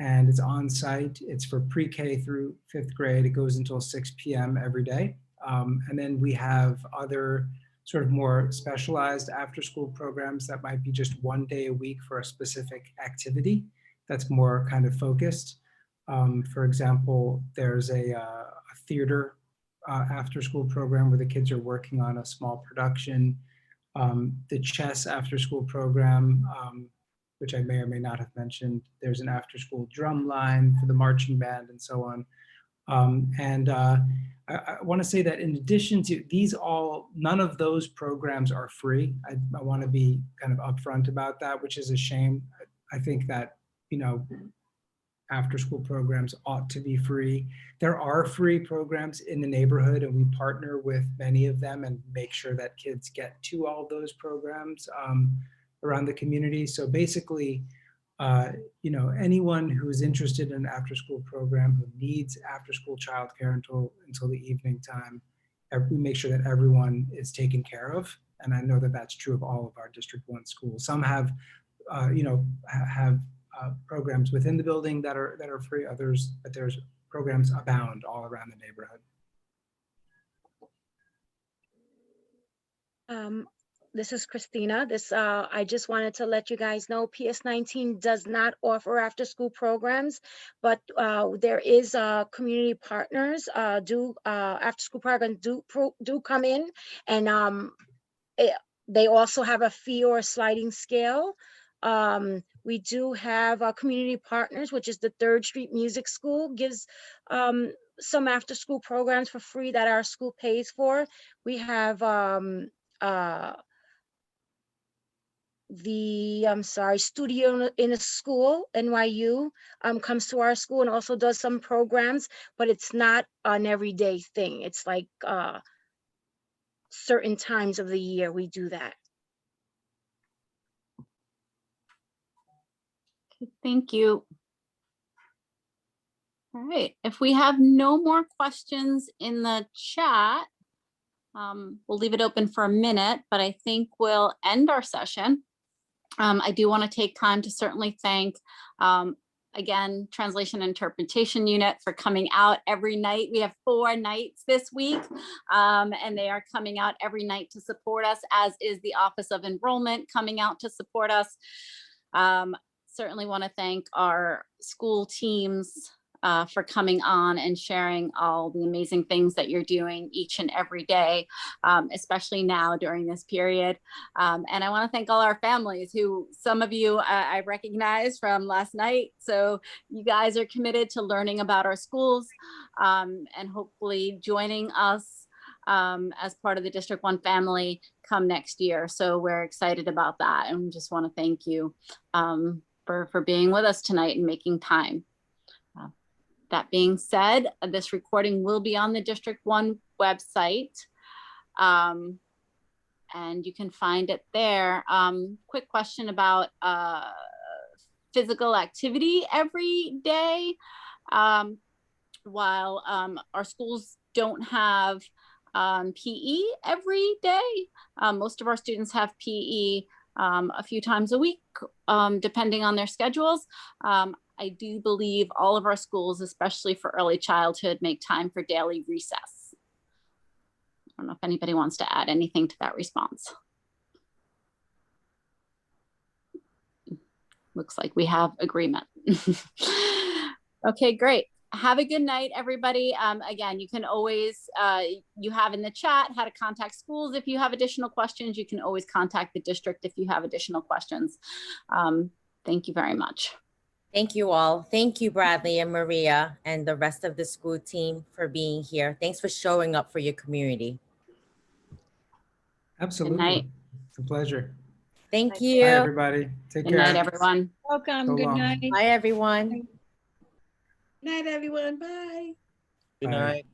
and it's on site. It's for pre-K through 5th grade. It goes until 6 p.m. every day. And then we have other sort of more specialized after school programs that might be just 1 day a week for a specific activity that's more kind of focused. For example, there's a theater after school program where the kids are working on a small production. The chess after school program, which I may or may not have mentioned. There's an after school drum line for the marching band and so on. I want to say that in addition to these none of those programs are free. I want to be kind of upfront about that, which is a shame. I think that, after school programs ought to be free. There are free programs in the neighborhood, and we partner with many of them and make sure that kids get to all those programs around the community. So basically, you know, anyone who's interested in an after-school program, who needs after-school childcare until the evening time, we make sure that everyone is taken care of. And I know that that's true of all of our District 1 schools. Some have, you know, have programs within the building that are free. Others, but there's programs abound all around the neighborhood. This is Christina. I just wanted to let you guys know PS19 does not offer after school programs, but there is community partners after school programs do come in, and they also have a fee or a sliding scale. We do have community partners, which is the 3rd Street Music School, gives some after school programs for free that our school pays for. We have Studio in a School, NYU, comes to our school and also does some programs, but it's not an everyday thing. It's like certain times of the year we do that. Okay, thank you. All right, if we have no more questions in the chat, we'll leave it open for a minute, but I think we'll end our session. I do want to take time to certainly thank, again, Translation and Interpretation Unit for coming out every night. We have 4 nights this week, and they are coming out every night to support us, as is the Office of Enrollment coming out to support us. Certainly want to thank our school teams for coming on and sharing all the amazing things that you're doing each and every day, especially now during this period. And I want to thank all our families who, some of you I recognize from last night. So you guys are committed to learning about our schools and hopefully joining us as part of the District 1 family come next year. So we're excited about that. And we just want to thank you for being with us tonight and making time. That being said, this recording will be on the District 1 website, and you can find it there. Quick question about physical activity every day. While our schools don't have PE every day, most of our students have PE a few times a week, depending on their schedules. I do believe all of our schools, especially for early childhood, make time for daily recess. I don't know if anybody wants to add anything to that response. Looks like we have agreement. Okay, great. Have a good night, everybody. Again, you can always, you have in the chat how to contact schools. If you have additional questions, you can always contact the district if you have additional questions. Thank you very much. Thank you all. Thank you, Bradley and Maria and the rest of the school team for being here. Thanks for showing up for your community. Absolutely. Good night. It's a pleasure. Thank you. Bye, everybody. Take Good care. night, everyone. Welcome. So Good long. night. Bye, everyone. Good night, everyone. Bye. Good Bye. night.